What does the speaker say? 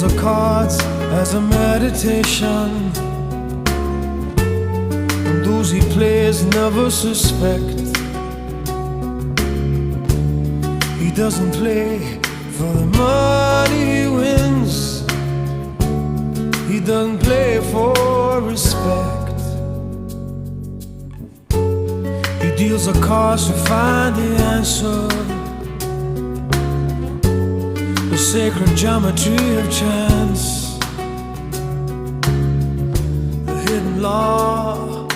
the cards as a meditation, and those he plays never suspect. He doesn't play for the money he wins, he doesn't play for respect. He deals the cards to find the answer, the sacred geometry of chance, the hidden law